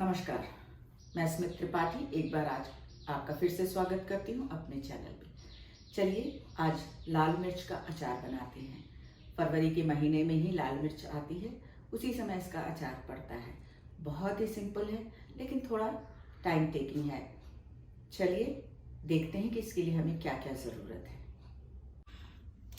नमस्कार, मैं स्मित त्रिपाठी एक बार आज आपका फिर से स्वागत करती हूँ अपने चैनल पे। चलिए आज लाल मिर्च का अचार बनाते हैं। फरवरी के महीने में ही लाल मिर्च आती है, उसी समय इसका अचार पड़ता है। बहुत ही सिंपल है लेकिन थोड़ा टाइम टेकिंग है। चलिए देखते हैं कि इसके लिए हमें क्या क्या ज़रूरत है।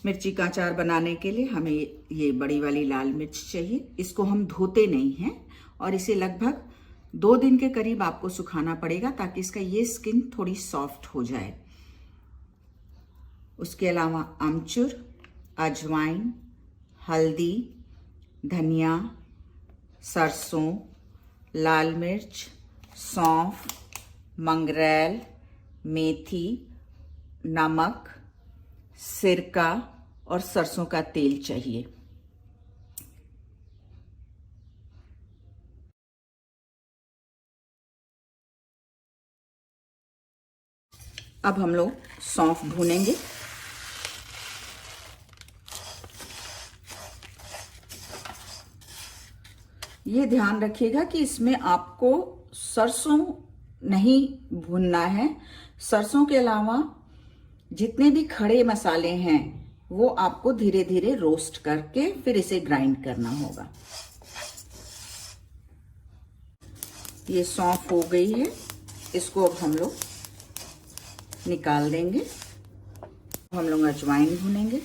मिर्ची का अचार बनाने के लिए हमें ये बड़ी वाली लाल मिर्च चाहिए। इसको हम धोते नहीं हैं और इसे लगभग 2 दिन के करीब आपको सुखाना पड़ेगा ताकि इसका ये स्किन थोड़ी सॉफ्ट हो जाए। उसके अलावा आमचूर, अजवाइन, हल्दी, धनिया, सरसों, लाल मिर्च, सौंफ, मंगरेल, मेथी, नमक, सिरका और सरसों का तेल चाहिए। अब हम लोग सौंफ भूनेंगे। ये ध्यान रखिएगा कि इसमें आपको सरसों नहीं भूनना है। सरसों के अलावा जितने भी खड़े मसाले हैं वो आपको धीरे धीरे रोस्ट करके फिर इसे ग्राइंड करना होगा। ये सौंफ हो गई है, इसको अब हम लोग निकाल देंगे। हम लोग अजवाइन भूनेंगे।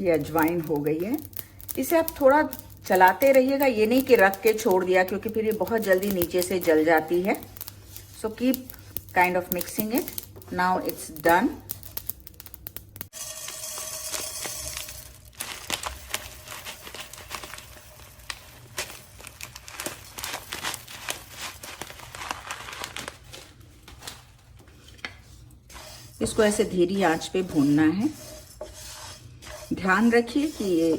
ये अजवाइन हो गई है। इसे आप थोड़ा चलाते रहिएगा, ये नहीं कि रख के छोड़ दिया क्योंकि फिर ये बहुत जल्दी नीचे से जल जाती है। So keep kind of mixing it. Now it's done. इसको ऐसे धीमी आंच पे भूनना है। ध्यान रखिए कि ये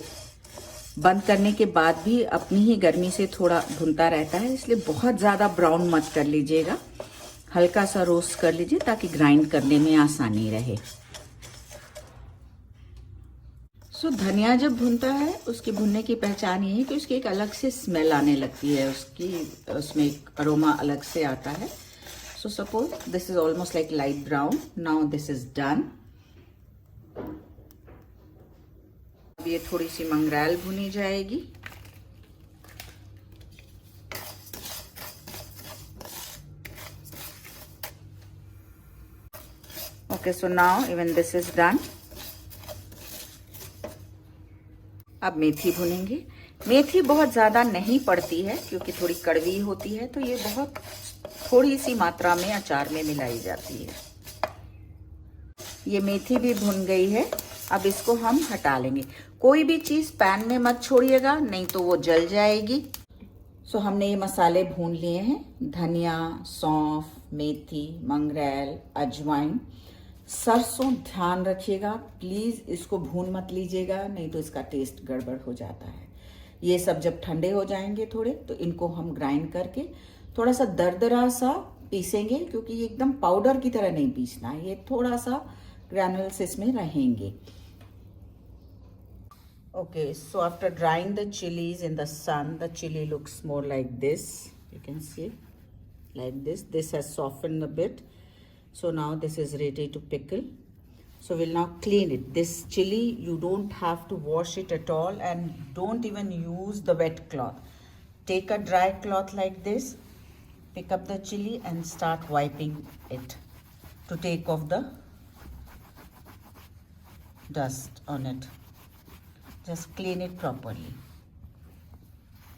बंद करने के बाद भी अपनी ही गर्मी से थोड़ा भुनता रहता है, इसलिए बहुत ज़्यादा ब्राउन मत कर लीजिएगा। हल्का सा रोस्ट कर लीजिए ताकि ग्राइंड करने में आसानी रहे। सो धनिया जब भुनता है उसकी भुनने की पहचान ये है कि उसकी एक अलग से स्मेल आने लगती है, उसमें एक अरोमा अलग से आता है। So suppose this is almost like light brown. Now this is done. अब ये थोड़ी सी मंगरेल भुनी जाएगी। Okay, so now even this is done. अब मेथी भुनेंगे। मेथी बहुत ज़्यादा नहीं पड़ती है क्योंकि थोड़ी कड़वी होती है, तो ये बहुत थोड़ी सी मात्रा में अचार में मिलाई जाती है। ये मेथी भी भुन गई है। अब इसको हम हटा लेंगे। कोई भी चीज़ पैन में मत छोड़िएगा, नहीं तो वो जल जाएगी। सो हमने ये मसाले भून लिए हैं। धनिया, सौंफ, मेथी, मंगरेल, अजवाइन, सरसों। ध्यान रखिएगा प्लीज़ इसको भून मत लीजिएगा, नहीं तो इसका टेस्ट गड़बड़ हो जाता है। ये सब जब ठंडे हो जाएंगे थोड़े, तो इनको हम ग्राइंड करके थोड़ा सा दरदरा सा पीसेंगे, क्योंकि ये एकदम पाउडर की तरह नहीं पीसना है, ये थोड़ा सा ग्रैनुल्स इसमें रहेंगे। Okay, so after drying the chilies in the sun, the chili looks more like this. You can see like this. This has softened a bit. So now this is ready to pickle. So we'll now clean it. This chili, you don't have to wash it at all, and don't even use the wet cloth. Take a dry cloth like this, pick up the chili and start wiping it to take off the dust on it. Just clean it properly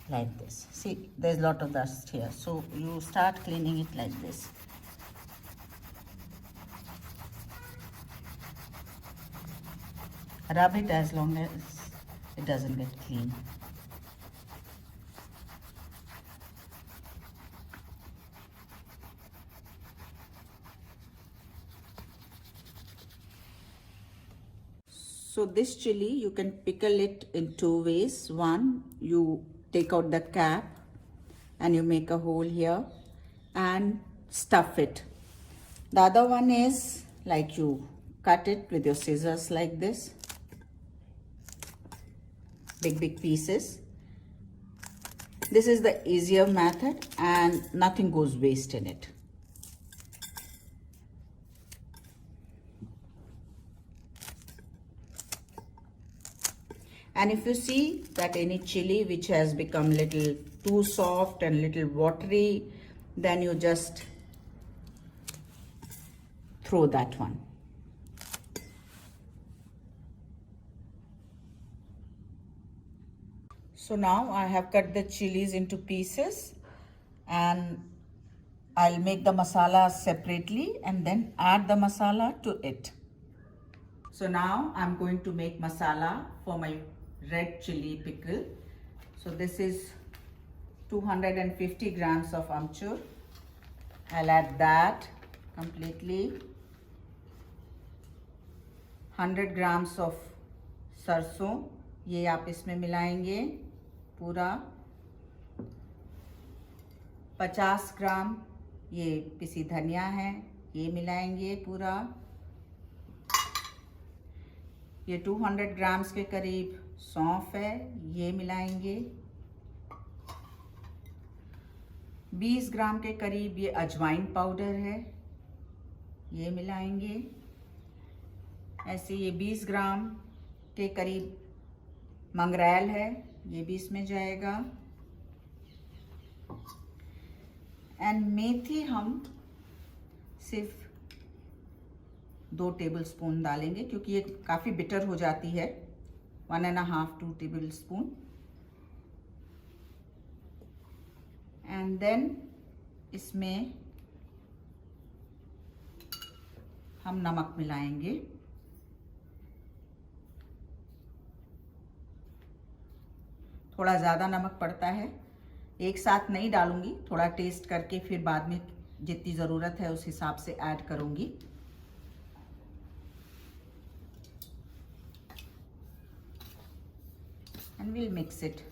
like this. See, there's a lot of dust here, so you start cleaning it like this. Rub it as long as it doesn't get clean. So this chili, you can pickle it in 2 ways. One, you take out the cap and you make a hole here and stuff it. The other one is like you cut it with your scissors like this, big pieces. This is the easier method and nothing goes waste in it. And if you see that any chili which has become little too soft and little watery, then you just throw that one. So now I have cut the chilies into pieces and I'll make the masala separately and then add the masala to it. So now I'm going to make masala for my red chili pickle. So this is 250 grams of amchur. I'll add that completely. 100 grams of सरसों, ये आप इसमें मिलाएंगे पूरा. 50 ग्राम ये पिसी धनिया है, ये मिलाएंगे पूरा. ये 200 ग्राम्स के करीब सौंफ है, ये मिलाएंगे. 20 ग्राम के करीब ये अजवाइन पाउडर है, ये मिलाएंगे. ऐसे ये 20 ग्राम के करीब मंगरेल है, ये भी इसमें जाएगा. एंड मेथी हम सिर्फ 2 टेबलस्पून डालेंगे क्योंकि ये काफ़ी बिटर हो जाती है. 1.5 to 2 टेबलस्पून. एंड देन इसमें हम नमक मिलाएंगे. थोड़ा ज़्यादा नमक पड़ता है, एक साथ नहीं डालूंगी, थोड़ा टेस्ट करके फिर बाद में जितनी ज़रूरत है उस हिसाब से ऐड करूंगी. And we'll mix it.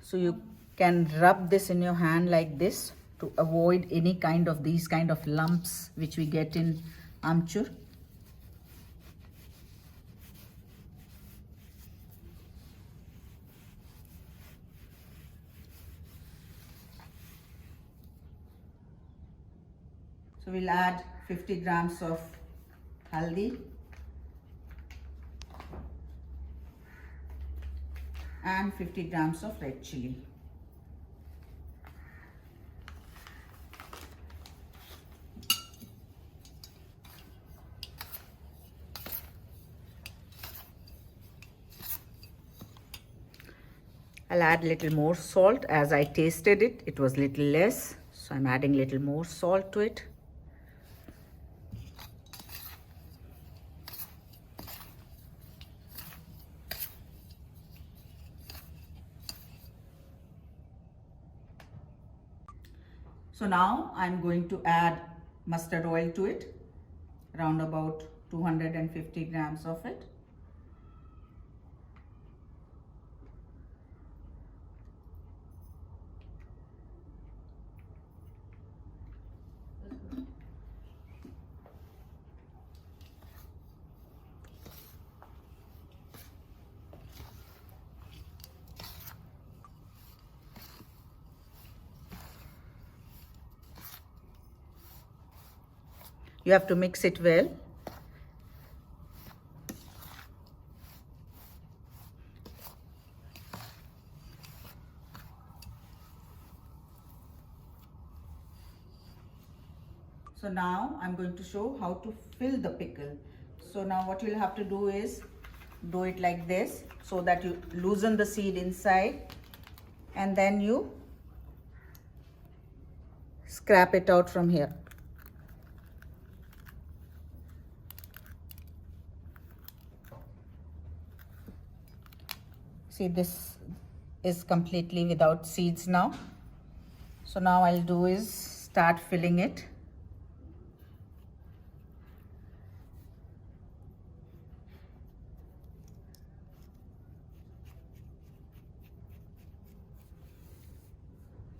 So you can rub this in your hand like this to avoid any kind of these kind of lumps which we get in amchur. So we'll add 50 grams of haldi and 50 grams of red chili. I'll add little more salt. As I tasted it, it was little less, so I'm adding little more salt to it. So now I'm going to add mustard oil to it, around about 250 grams of it. You have to mix it well. So now I'm going to show how to fill the pickle. So now what you'll have to do is do it like this so that you loosen the seed inside and then you scrape it out from here. See, this is completely without seeds now. So now I'll do is start filling it.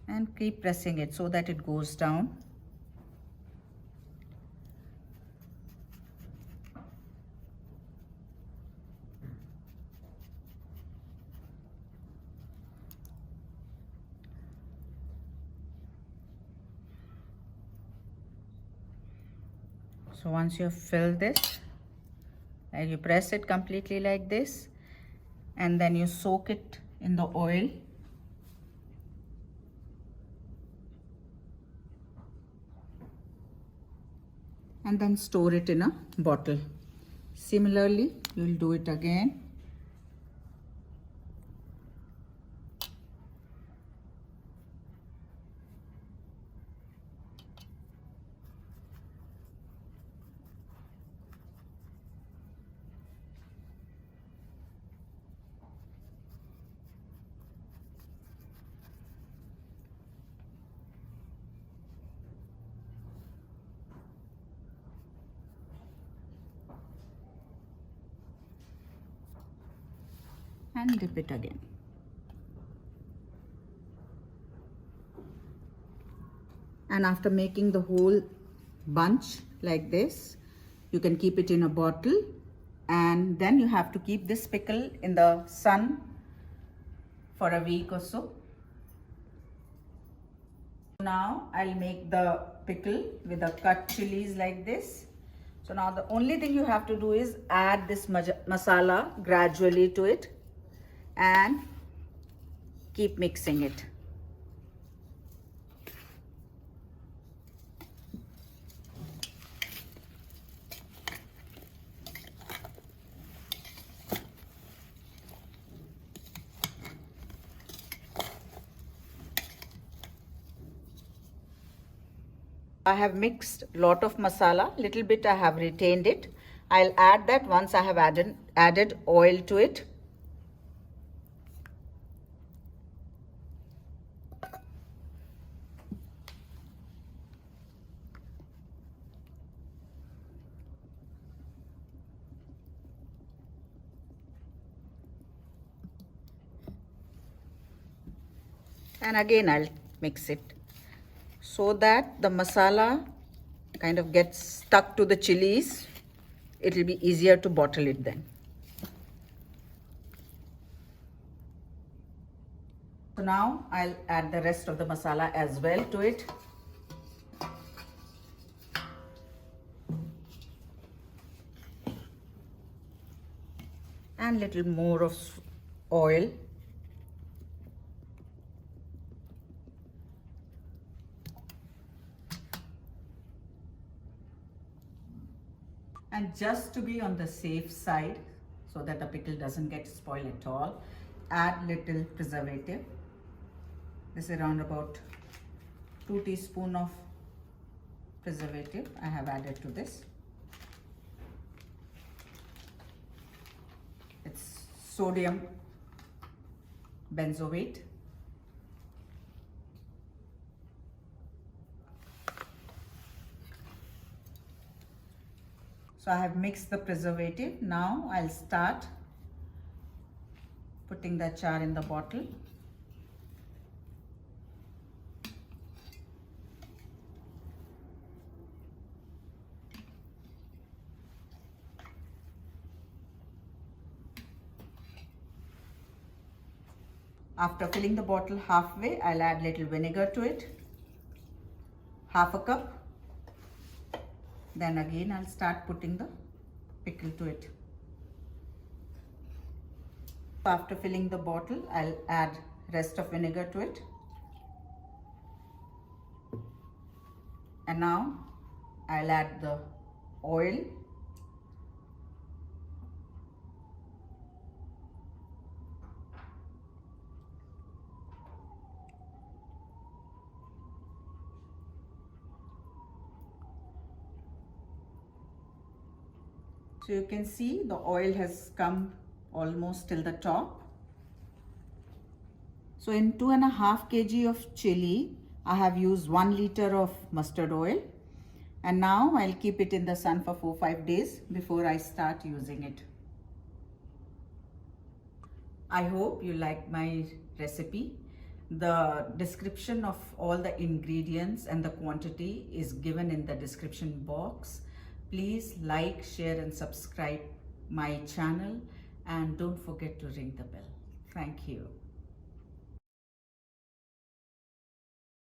And keep pressing it so that it goes down. So once you have filled this, and you press it completely like this, and then you soak it in the oil. And then store it in a bottle. Similarly, you will do it again. And dip it again. And after making the whole bunch like this, you can keep it in a bottle, and then you have to keep this pickle in the sun for a week or so. Now I'll make the pickle with the cut chilies like this. So now the only thing you have to do is add this masala gradually to it and keep mixing it. I have mixed lot of masala, little bit I have retained it. I'll add that once I have added oil to it. And again I'll mix it so that the masala kind of gets stuck to the chilies. It will be easier to bottle it then. So now I'll add the rest of the masala as well to it. And little more of oil. And just to be on the safe side, so that the pickle doesn't get spoiled at all, add little preservative. This is around about 2 teaspoons of preservative I have added to this. It's sodium benzoate. So I have mixed the preservative. Now I'll start putting the achar in the bottle. After filling the bottle halfway, I'll add little vinegar to it, half a cup. Then again I'll start putting the pickle to it. After filling the bottle, I'll add rest of vinegar to it. And now I'll add the oil. So you can see the oil has come almost till the top. So in 2.5 kg of chili, I have used 1 liter of mustard oil, and now I'll keep it in the sun for 4-5 days before I start using it. I hope you like my recipe. The description of all the ingredients and the quantity is given in the description box. Please like, share and subscribe my channel, and don't forget to ring the bell. Thank you.